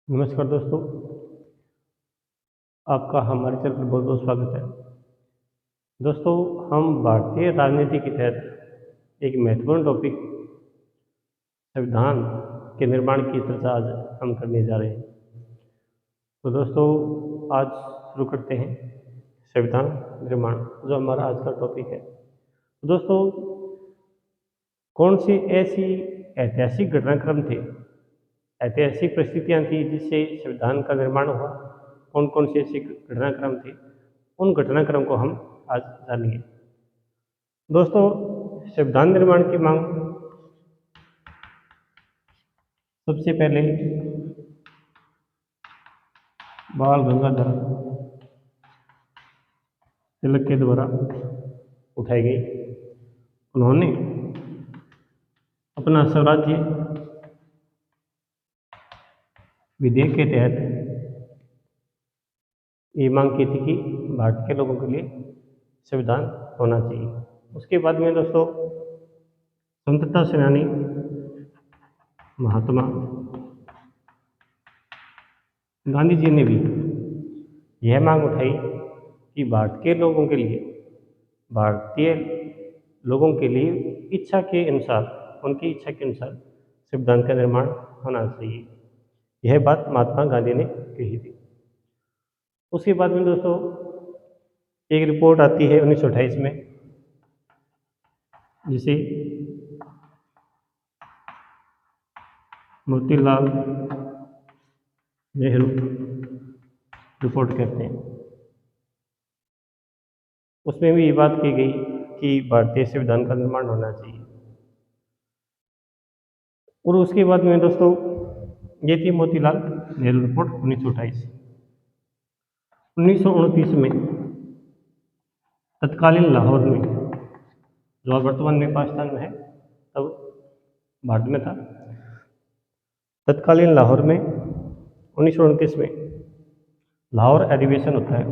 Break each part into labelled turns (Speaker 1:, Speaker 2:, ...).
Speaker 1: नमस्कार दोस्तों, आपका हमारे चैनल पर बहुत बहुत स्वागत है। दोस्तों, हम भारतीय राजनीति के तहत एक महत्वपूर्ण टॉपिक संविधान के निर्माण की चर्चा आज हम करने जा रहे हैं। तो दोस्तों, आज शुरू करते हैं संविधान निर्माण, जो हमारा आज का टॉपिक है। तो दोस्तों, कौन सी ऐसी ऐतिहासिक घटनाक्रम थे, ऐतिहासिक परिस्थितियां थी जिससे संविधान का निर्माण हुआ? कौन कौन से ऐसे घटनाक्रम थे, उन घटनाक्रम को हम आज जानेंगे। दोस्तों, संविधान निर्माण की मांग सबसे पहले बाल गंगाधर तिलक के द्वारा उठाई गई। उन्होंने अपना स्वराज्य विधेयक के तहत ये मांग की थी कि भारत के लोगों के लिए संविधान होना चाहिए। उसके बाद में दोस्तों, स्वतंत्रता सेनानी महात्मा गांधी जी ने भी यह मांग उठाई कि भारतीय लोगों के लिए, भारतीय लोगों के लिए इच्छा के अनुसार, उनकी इच्छा के अनुसार संविधान का निर्माण होना चाहिए। यह बात महात्मा गांधी ने कही थी। उसके बाद में दोस्तों, एक रिपोर्ट आती है 1928 में, जिसे मोतीलाल नेहरू रिपोर्ट कहते हैं। उसमें भी ये बात की गई कि भारतीय संविधान का निर्माण होना चाहिए। और उसके बाद में दोस्तों, ये थी मोतीलाल नेहरू रिपोर्ट 1928। 1929 में तत्कालीन लाहौर में, जो वर्तमान में पाकिस्तान में है, तब भारत में था, तत्कालीन लाहौर में 1929 में लाहौर अधिवेशन होता है,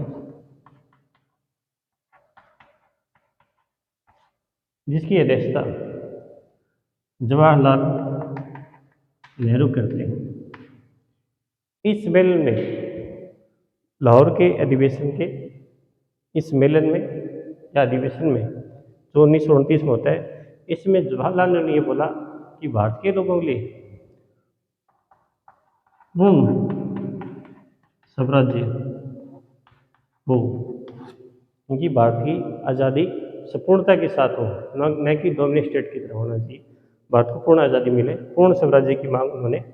Speaker 1: जिसकी अध्यक्षता जवाहरलाल नेहरू करते हैं। इस सम्मेलन में, लाहौर के अधिवेशन के इस सम्मेलन में या अधिवेशन में, जो 1929 में होता है, इसमें जवाहरलाल नेहरू ने ये बोला कि भारत के लोगों के लिए स्वराज्य हो, क्योंकि भारत की आज़ादी संपूर्णता के साथ हो, न कि डोमिनेट स्टेट की तरह होना चाहिए। भारत को पूर्ण आज़ादी मिले, पूर्ण स्वराज्य की मांग उन्होंने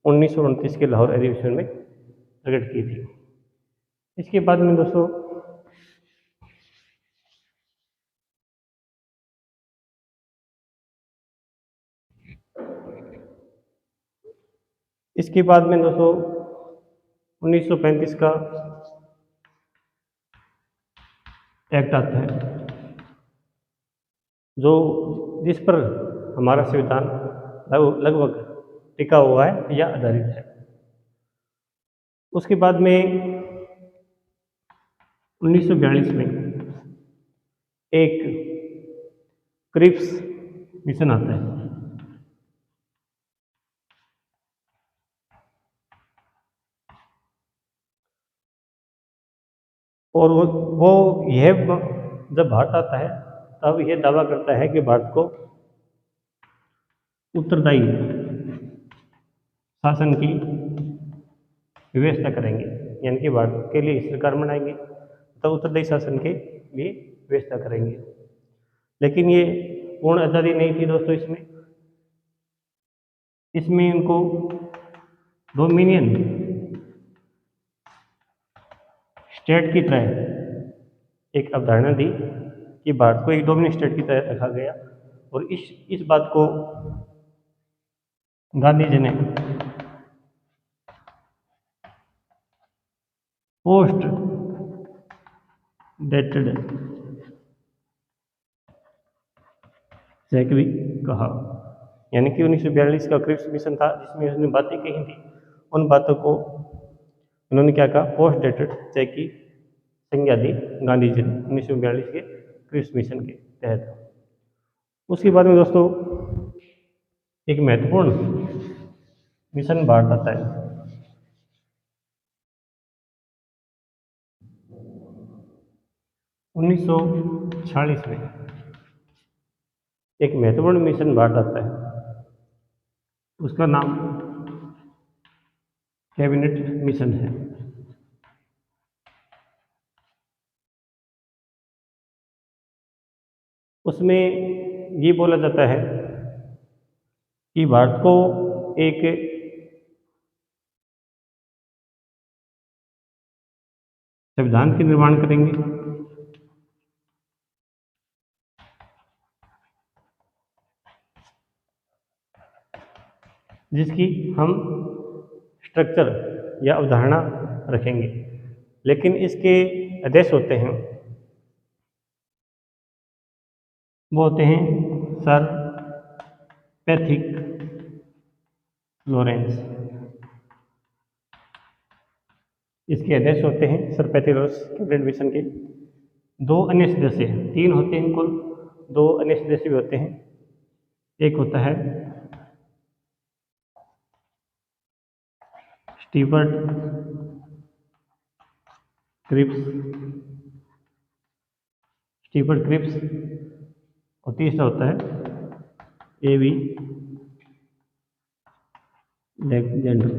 Speaker 1: 1929 के लाहौर अधिवेशन में प्रकट की थी। इसके बाद में दोस्तों, इसके बाद में दोस्तों 1935 का एक्ट आता है, जो जिस पर हमारा संविधान लगभग टिका हुआ है या आधारित है। उसके बाद में 1942 में एक क्रिप्स मिशन आता है, और वो यह जब भारत आता है, तब यह दावा करता है कि भारत को उत्तरदायी शासन की व्यवस्था करेंगे, यानी कि भारत के लिए सरकार बनाएंगे, तो उत्तरदायी शासन के लिए व्यवस्था करेंगे। लेकिन ये पूर्ण आज़ादी नहीं थी दोस्तों। इसमें इनको डोमिनियन स्टेट की तरह एक अवधारणा दी कि भारत को एक डोमिनेट स्टेट की तरह रखा गया। और इस बात को गांधी जी ने पोस्ट डेटेड चेक भी कहा, यानी कि 1942 का क्रिप्स मिशन था, जिसमें उसने बातें कही थी। उन बातों को उन्होंने क्या कहा, पोस्ट डेटेड चेक की संज्ञा दी गांधी जी ने 1942 के क्रिप्स मिशन के तहत। उसके बाद में दोस्तों, एक महत्वपूर्ण मिशन भारत आता है, 1946 में एक महत्वपूर्ण मिशन भारत आता है, उसका नाम कैबिनेट मिशन है। उसमें ये बोला जाता है कि भारत को एक संविधान के निर्माण करेंगे, जिसकी हम स्ट्रक्चर या अवधारणा रखेंगे, लेकिन इसके आदेश होते हैं, वो होते हैं सर पैथिक लॉरेंस। इसके आदेश होते हैं sir Pethick Lawrence cabinet mission के। दो अन्य सदस्य, तीन होते हैं कुल, दो अन्य सदस्य भी होते हैं। एक होता है स्टीवर्ट क्रिप्स और तीसरा होता है एवी लेक्जेंडर।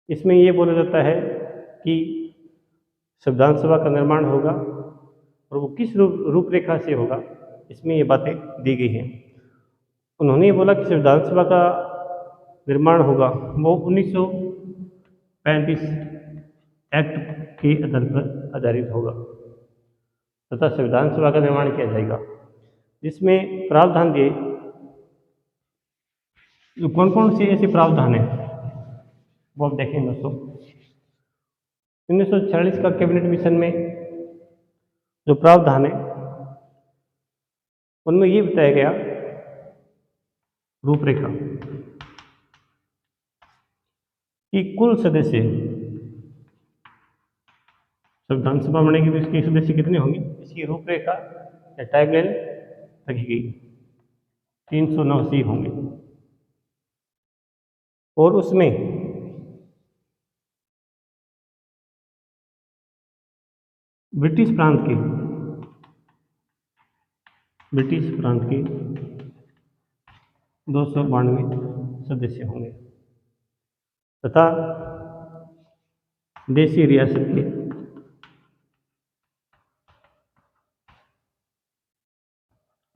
Speaker 1: इसमें ये बोला जाता है कि संविधान सभा का निर्माण होगा और वो किस रूपरेखा से होगा, इसमें ये बातें दी गई हैं। उन्होंने ये बोला कि संविधान सभा का निर्माण होगा वो 1935 एक्ट के आधार पर आधारित होगा तथा संविधान सभा का निर्माण किया जाएगा, जिसमें प्रावधान दिए। कौन कौन से ऐसे प्रावधान है वो आप देखें दोस्तों। 1946 का कैबिनेट मिशन में जो प्रावधान है उनमें ये बताया गया रूपरेखा कि कुल सदस्य संविधान सभा बनेगी तो इसके सदस्य कितने होंगे, इसकी रूपरेखा या टाइमलाइन रखी गई, 389 होंगे। और उसमें ब्रिटिश प्रांत के 292 सदस्य होंगे तथा देशी रियासत के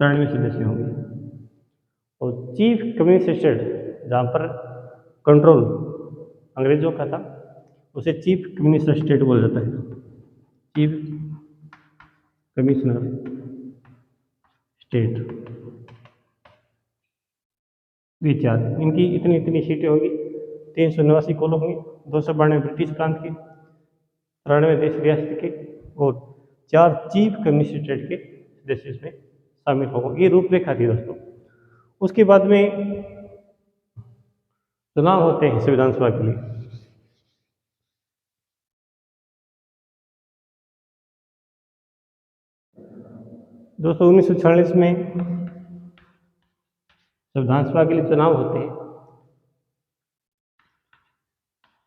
Speaker 1: 93 सदस्य होंगे। और चीफ कम्युनिस्ट स्टेट, जहाँ पर कंट्रोल अंग्रेजों का था, उसे चीफ कम्युनिस्ट स्टेट बोला जाता है, चीफ कमिश्नर स्टेट। विचार इनकी इतनी इतनी सीटें होंगी, 389 कोलो होंगे, 292 ब्रिटिश प्रांत के, 93 देश रियासत के और 4 चीफ कम्युनिस्ट स्टेट के सदस्य इसमें शामिल होंगे। ये रूपरेखा थी दोस्तों। उसके बाद में चुनाव होते हैं संविधान सभा के लिए। दोस्तों 1946 में संविधान सभा के लिए चुनाव होते हैं।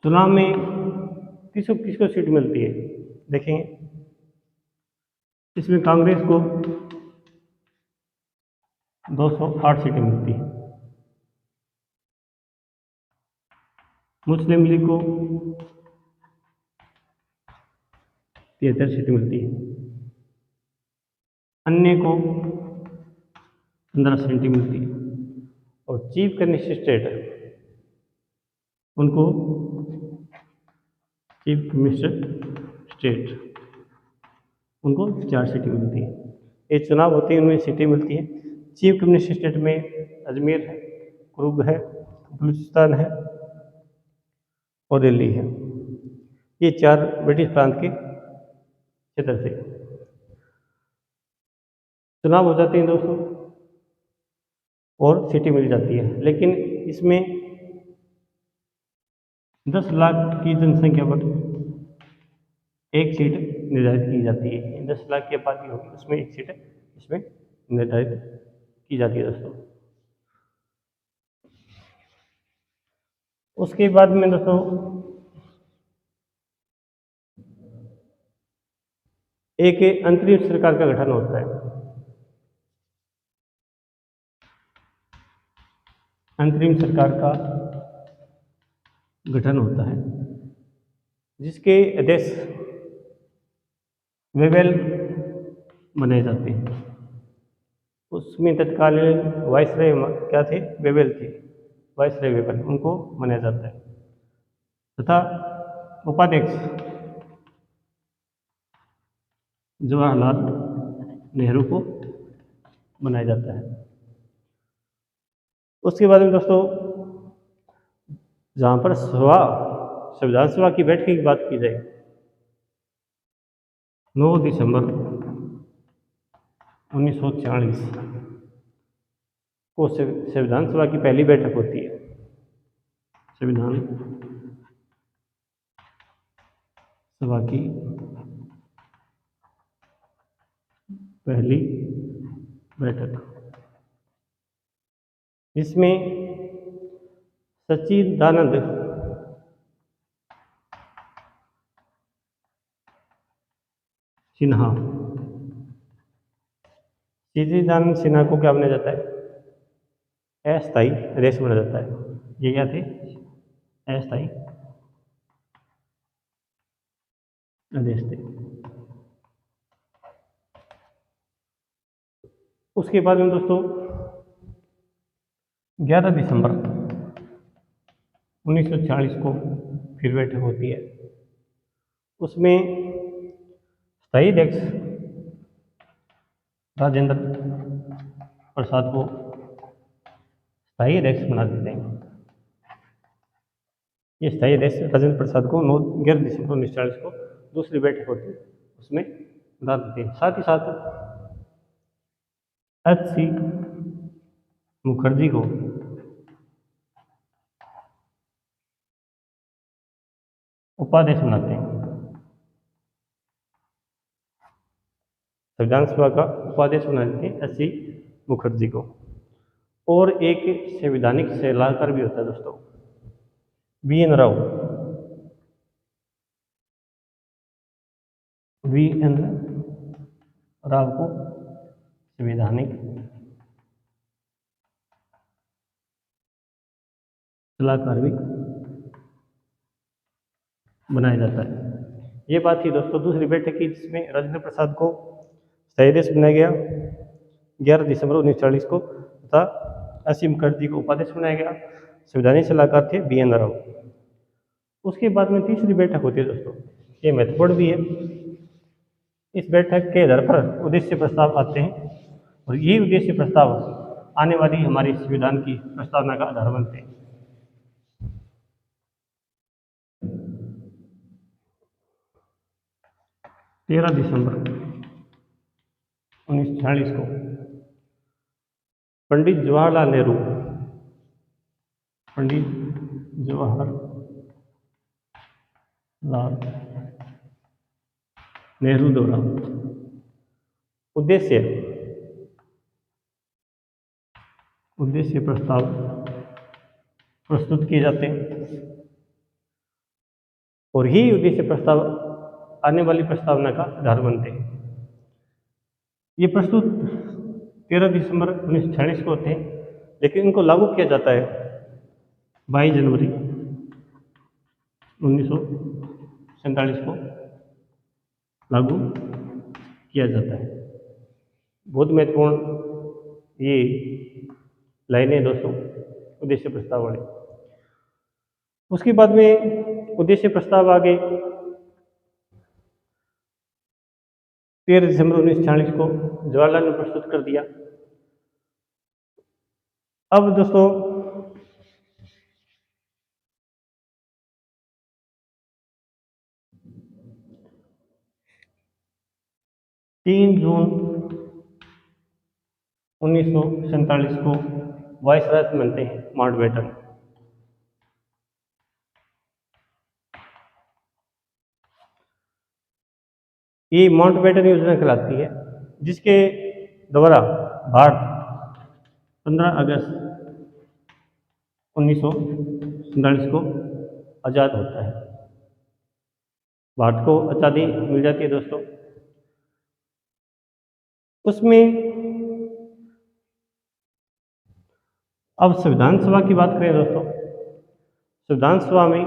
Speaker 1: चुनाव में किसको किसको सीट मिलती है देखेंगे। इसमें कांग्रेस को 208 सीटें मिलती है, मुस्लिम लीग को 73 सीटें मिलती है, अन्य को 15 सीटें मिलती है और चीफ कम्युनिस्ट स्टेट उनको चीफ कम्युनिस्ट स्टेट उनको 4 सीटें मिलती है। ये चुनाव होते हैं, उनमें सीटें मिलती हैं। चीफ कम्युनिस्ट स्टेट में अजमेर है, कुर्ग है, बलूचिस्तान है और दिल्ली है। ये 4 ब्रिटिश प्रांत के क्षेत्र से चुनाव हो जाते हैं दोस्तों और सीटें मिल जाती है। लेकिन इसमें 10 लाख की जनसंख्या पर एक सीट निर्धारित की जाती है। 10 लाख की आबादी होगी, उसमें एक सीट इसमें निर्धारित की जाती है दोस्तों। उसके बाद में दोस्तों एक अंतरिम सरकार का गठन होता है। अंतरिम सरकार का गठन होता है जिसके अध्यक्ष वेवेल बनाए जाते हैं। उसमें तत्कालीन वाइसरॉय क्या थे? वेवेल थे। वाइसरॉय वेवेल, उनको बनाया जाता है तथा उपाध्यक्ष जवाहरलाल नेहरू को बनाया जाता है। उसके बाद में दोस्तों जहाँ पर संविधान सभा की बैठक की बात की जाए, 9 दिसंबर 1946 को संविधान सभा की पहली बैठक होती है। संविधान सभा की पहली बैठक, जिसमें सच्चिदानंद सिन्हा, सच्चिदानंद सिन्हा को क्या बनाया जाता है? अस्थायी अध्यक्ष बनाया जाता है। ये क्या थे? अस्थायी अध्यक्ष थे। उसके बाद में दोस्तों 11 दिसंबर 1940 को फिर बैठक होती है। उसमें स्थायी अध्यक्ष राजेंद्र प्रसाद को स्थायी अध्यक्ष बना देते हैं। ये स्थायी अध्यक्ष राजेंद्र प्रसाद को 11 दिसंबर 1940 को दूसरी बैठक होती है उसमें बना देते हैं। साथ ही साथ H.C. मुखर्जी को उपाध्यक्ष बनाते हैं। संविधान सभा का उपाध्यक्ष बना देते हैं H.C. मुखर्जी को। और एक संवैधानिक सलाहकार भी होता है दोस्तों, V.N. राव। V.N. राव को संवैधानिक सलाहकार भी बनाया जाता है। ये बात थी दोस्तों दूसरी बैठक की, जिसमें राजेंद्र प्रसाद को स्थायी अध्यक्ष बनाया गया 11 दिसंबर 1940 को तथा H.C. मुखर्जी को उपाध्यक्ष बनाया गया। संवैधानिक सलाहकार थे V.N. राव। उसके बाद में तीसरी बैठक होती है दोस्तों, ये महत्वपूर्ण भी है। इस बैठक के आधार पर उद्देश्य प्रस्ताव आते हैं और ये उद्देश्य प्रस्ताव आने वाली हमारी संविधान की प्रस्तावना का आधार बनते हैं। 13 दिसंबर 1946 को पंडित जवाहरलाल नेहरू द्वारा उद्देश्य प्रस्ताव प्रस्तुत किए जाते हैं और ही उद्देश्य प्रस्ताव आने वाली प्रस्तावना का आधार बनते हैं। ये प्रस्तुत 13 दिसंबर 1946 को होते हैं, लेकिन इनको लागू किया जाता है 22 जनवरी 1947 को लागू किया जाता है। बहुत महत्वपूर्ण ये लाइनें दोस्तों उद्देश्य प्रस्ताव वाले। उसके बाद में उद्देश्य प्रस्ताव आगे 13 दिसंबर 1946 को जवाहरलाल ने प्रस्तुत कर दिया। अब दोस्तों 3 जून 1947 को वाइसराय बनते हैं माउंटबेटन। ये माउंटबेटन योजना कहलाती है, जिसके द्वारा भारत 15 अगस्त 1947 को आज़ाद होता है। भारत को आज़ादी मिल जाती है दोस्तों। उसमें अब संविधान सभा की बात करें दोस्तों, संविधान सभा में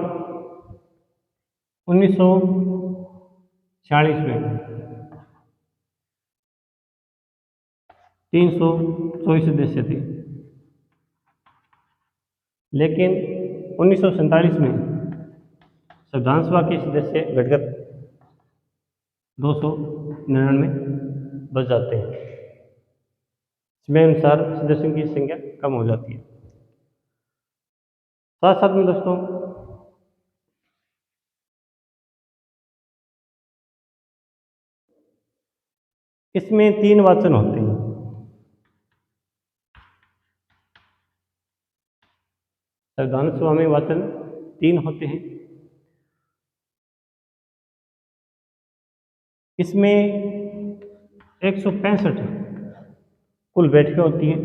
Speaker 1: 1946 में 324 सदस्य थे, लेकिन 1947 में संविधान सभा के सदस्य घटकर 299 बच जाते हैं। इसमें अनुसार सदस्यों की संख्या कम हो जाती है। साथ साथ में दोस्तों इसमें 3 वाचन होते हैं। संविधान सभा में वाचन 3 होते हैं। इसमें 165 कुल बैठकें होती हैं।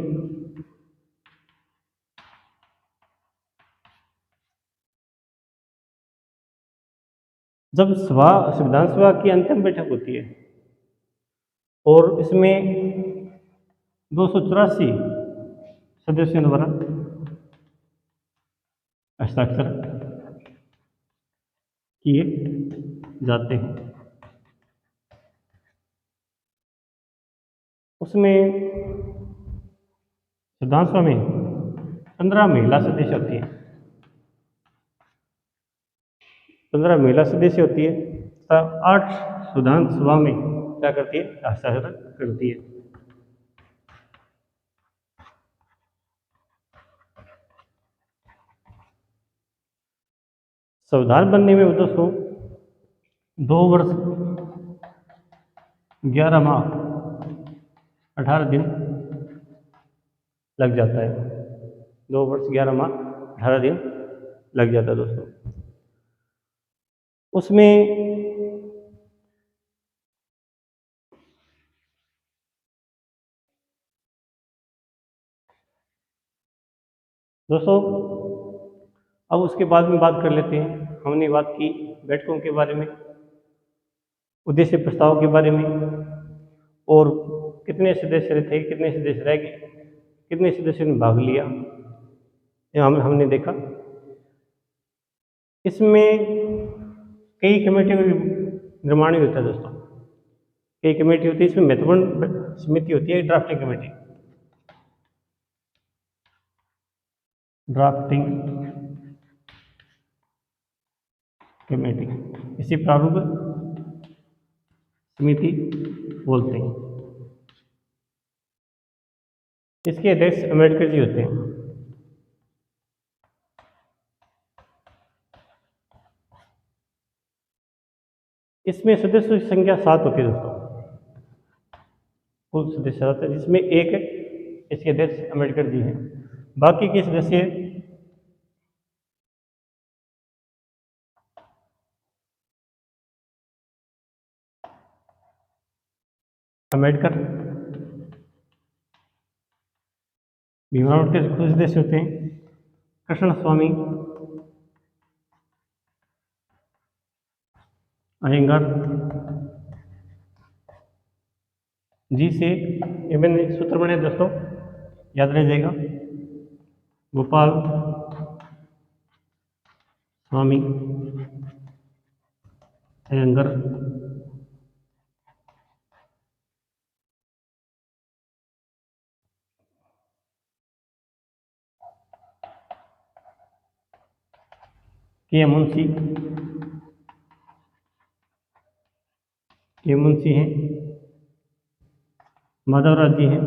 Speaker 1: जब संविधान सभा की अंतिम बैठक होती है और इसमें 284 सदस्यों द्वारा हस्ताक्षर किए जाते हैं, उसमें संविधान सभा में 15 महिला सदस्य होती है, 15 महिला सदस्य होती है तथा 8 संविधान सभा में क्या करती है, हस्ताक्षर करती है। संविधान बनने में दोस्तों 2 वर्ष 11 माह 18 दिन लग जाता है। 2 वर्ष 11 माह 18 दिन लग जाता है दोस्तों। उसमें दोस्तों अब उसके बाद में बात कर लेते हैं। हमने बात की बैठकों के बारे में, उद्देश्य प्रस्ताव के बारे में, और कितने सदस्य थे, कितने सदस्य रह गए, कितने सदस्यों ने भाग लिया, यह हमने देखा। इसमें कई कमेटियों का निर्माण भी होता है दोस्तों, कई कमेटी होती है। इसमें महत्वपूर्ण समिति होती है ड्राफ्टिंग कमेटी, ड्राफ्टिंग कमेटी, इसी प्रारूप समिति बोलते हैं। इसके अध्यक्ष अम्बेडकर जी होते हैं। इसमें सदस्यों की संख्या 7 होती है दोस्तों, कुल सदस्य होते हैं, जिसमें एक इसके अध्यक्ष अम्बेडकर जी हैं। बाकी के सदस्य अम्बेडकर, भीमराव अम्बेडकर के कुछ सदस्य होते हैं, कृष्ण स्वामी अयंगार जी से ये मैंने सूत्र बने दोस्तों, याद रह जाएगा। गोपाल स्वामी अयंगार, के मुंशी हैं, माधवराज जी हैं,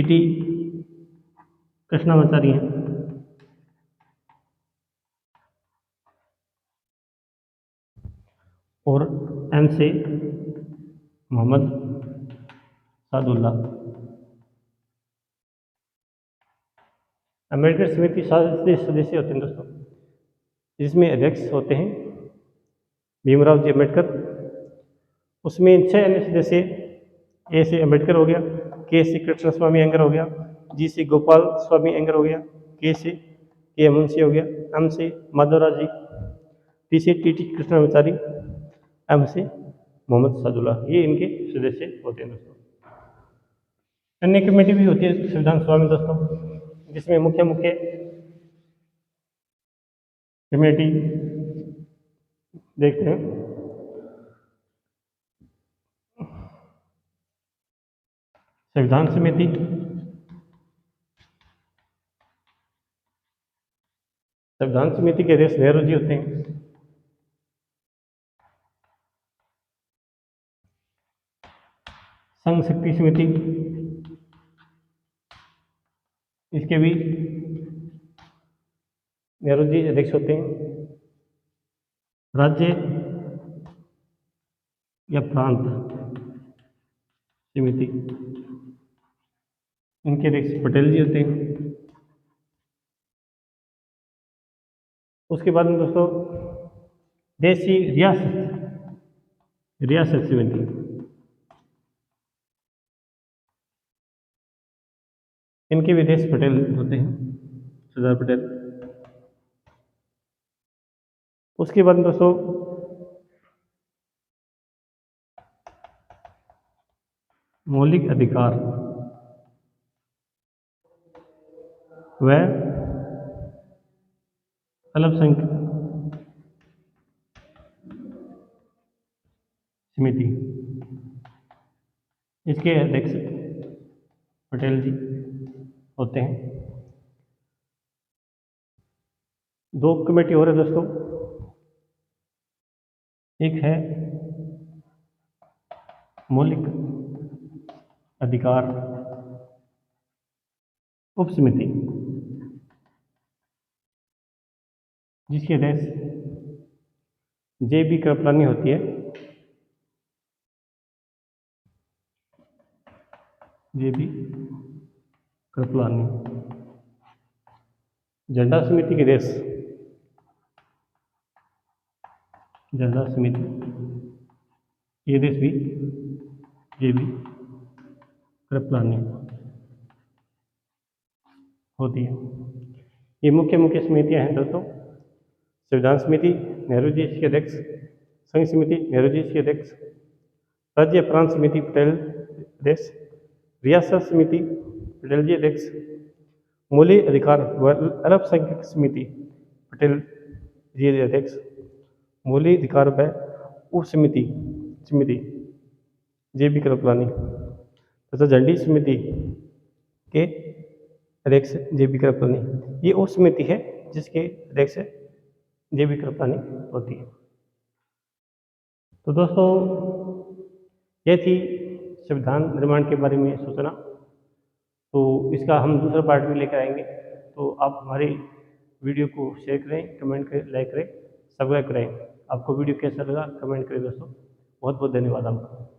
Speaker 1: टी कृष्णाचार्य हैं, और एम से मोहम्मद सादुल्ला। अम्बेडकर समिति 7 सदस्य होते हैं दोस्तों, जिसमें अध्यक्ष होते हैं भीमराव जी अम्बेडकर। उसमें 6 अन्य सदस्य, ए से अम्बेडकर हो गया, के से कृष्ण स्वामी अयंगार हो गया, जी से गोपाल स्वामी अयंगार हो गया, के से के मुंशी हो गया, एम से माधवराज जी, टी से टी टी कृष्णाचारी, एम से मोहम्मद सादुल्ला, ये इनके सदस्य होते हैं दोस्तों। अन्य कमेटी भी होती है संविधान सभा में दोस्तों, जिसमें मुख्य मुख्य कमेटी देखते हैं। संविधान समिति, संविधान समिति के अध्यक्ष नेहरू जी होते हैं। संघ शक्ति समिति, इसके भी नेहरू जी अध्यक्ष होते हैं। राज्य या प्रांत समिति, इनके अध्यक्ष पटेल जी होते हैं। उसके बाद में दोस्तों देश की रियासत समिति, इनके भी अध्यक्ष पटेल होते हैं, सरदार पटेल। उसके बाद में दोस्तों मौलिक अधिकार व अल्पसंख्यक समिति, इसके अध्यक्ष पटेल जी होते हैं। दो कमेटी हो रहे दोस्तों, एक है मौलिक अधिकार उप समिति, जिसकी अध्यक्ष JB कृपलानी होती है। JB कृपलानी। झंडा समिति के अध्यक्ष, झंडा समिति ये अध्यक्ष भी JB कृपलानी होती है। ये मुख्य मुख्य समितियां हैं दोस्तों। संविधान समिति नेहरू जी इसके अध्यक्ष, संघ समिति नेहरू जी इसके अध्यक्ष, राज्य प्रांत समिति पटेल अध्यक्ष, रियासत समिति पटेल जी अध्यक्ष, मौलिक अधिकार व अल्पसंख्यक समिति पटेल जी अध्यक्ष, मौलिक अधिकार व उप समिति JB कृपलानी तथा झंडी समिति के अध्यक्ष JB कृपलानी। ये उप समिति है जिसके अध्यक्ष JB कृपलानी होती है। तो दोस्तों ये थी संविधान निर्माण के बारे में सूचना। तो इसका हम दूसरा पार्ट भी लेकर आएंगे। तो आप हमारी वीडियो को शेयर करें, कमेंट करें, लाइक करें, सब्सक्राइब करें। आपको वीडियो कैसा लगा कमेंट करें दोस्तों। बहुत बहुत धन्यवाद आपका।